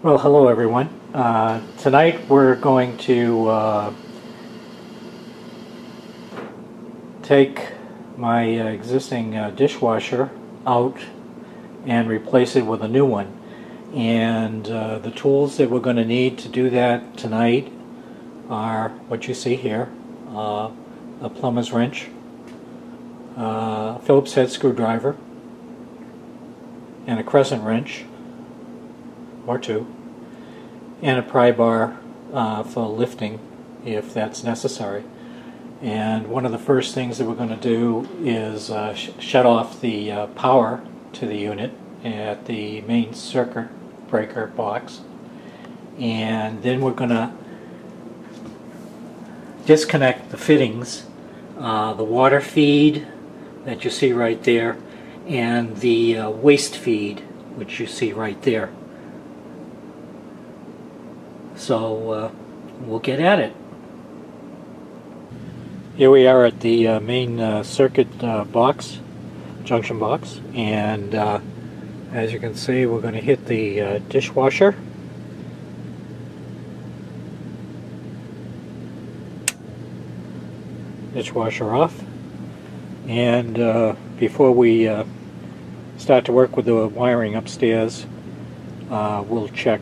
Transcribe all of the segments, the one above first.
Well, hello everyone. Tonight we're going to take my existing dishwasher out and replace it with a new one. And the tools that we're going to need to do that tonight are what you see here, a plumber's wrench, a Phillips head screwdriver, and a crescent wrench, or two, and a pry bar for lifting if that's necessary. And one of the first things that we're going to do is shut off the power to the unit at the main circuit breaker box, and then we're going to disconnect the fittings, the water feed that you see right there, and the waste feed, which you see right there. So we'll get at it. Here we are at the main circuit box, junction box, and as you can see, we're going to hit the dishwasher. Dishwasher off, and before we start to work with the wiring upstairs, we'll check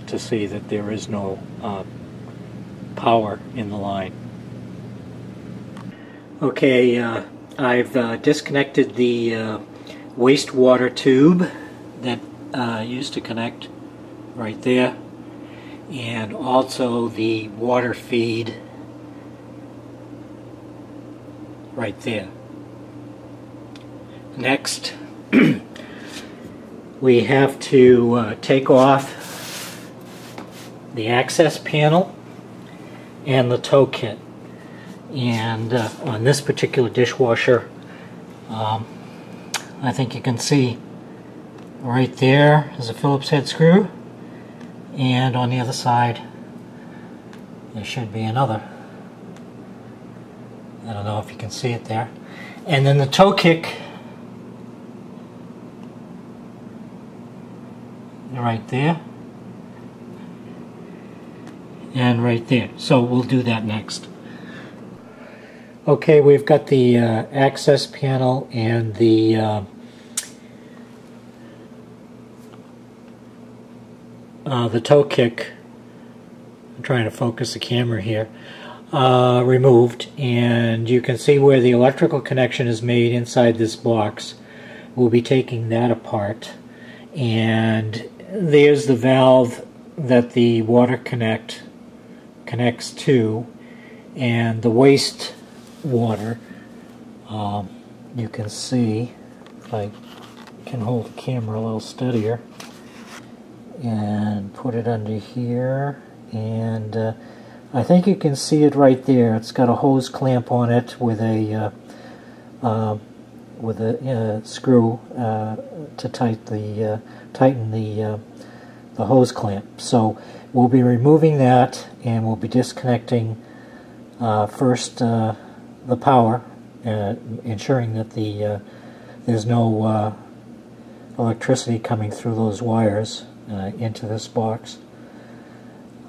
to see that there is no power in the line. Okay, I've disconnected the wastewater tube that used to connect right there, and also the water feed right there. Next, we have to take off the access panel and the tow kit. And on this particular dishwasher, I think you can see right there is a Phillips head screw, and on the other side there should be another. I don't know if you can see it there. And then the toe kick right there and right there. So we'll do that next. Okay, we've got the access panel and the toe kick. I'm trying to focus the camera here. Removed, and you can see where the electrical connection is made inside this box. We'll be taking that apart, and there's the valve that the water connects to, and the waste water. You can see, if I can hold the camera a little steadier and put it under here, and I think you can see it right there. It's got a hose clamp on it with a screw to tighten the hose clamp. So we'll be removing that, and we'll be disconnecting first the power, ensuring that there's no electricity coming through those wires into this box.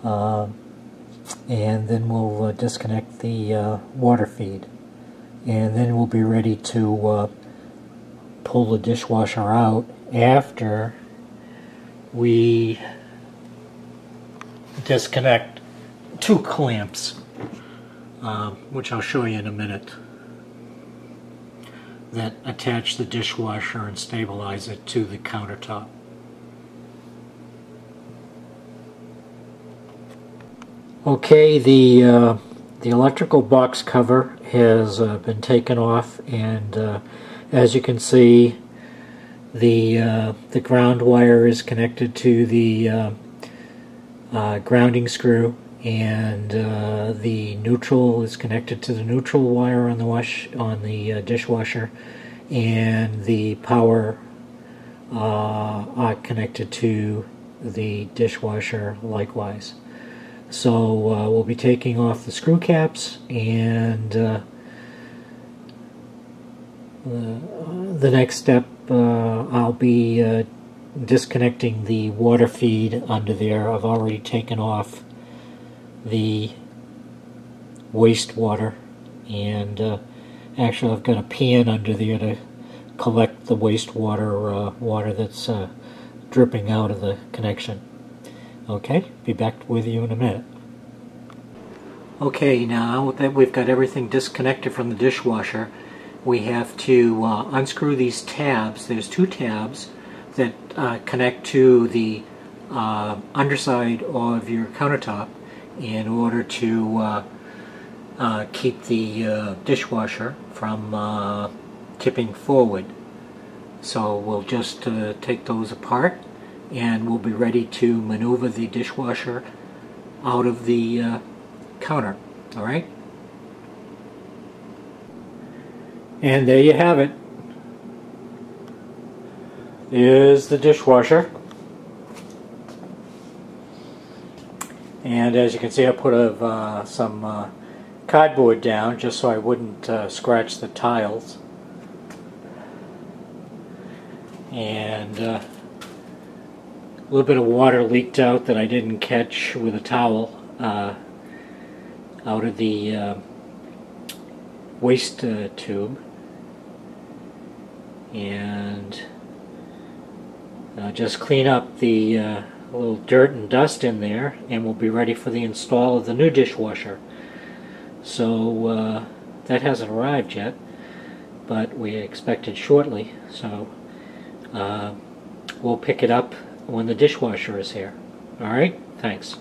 And then we'll disconnect the water feed, and then we'll be ready to pull the dishwasher out after we disconnect two clamps, which I'll show you in a minute, that attach the dishwasher and stabilize it to the countertop. Okay, the electrical box cover has been taken off, and as you can see, the ground wire is connected to the grounding screw, and the neutral is connected to the neutral wire on the dishwasher, and the power are connected to the dishwasher likewise. So we'll be taking off the screw caps, and the next step I'll be disconnecting the water feed under there. I've already taken off the wastewater, and actually I've got a pan under there to collect the wastewater water that's dripping out of the connection. Okay, be back with you in a minute. Okay, now that we've got everything disconnected from the dishwasher, we have to unscrew these tabs. There's two tabs that connect to the underside of your countertop in order to keep the dishwasher from tipping forward. So we'll just take those apart, and we'll be ready to maneuver the dishwasher out of the counter. All right? And there you have it. Is the dishwasher. And as you can see, I put some cardboard down just so I wouldn't scratch the tiles. And a little bit of water leaked out that I didn't catch with a towel out of the waste tube. And just clean up the little dirt and dust in there, and we'll be ready for the install of the new dishwasher. So that hasn't arrived yet, but we expect it shortly. So we'll pick it up when the dishwasher is here. All right? Thanks.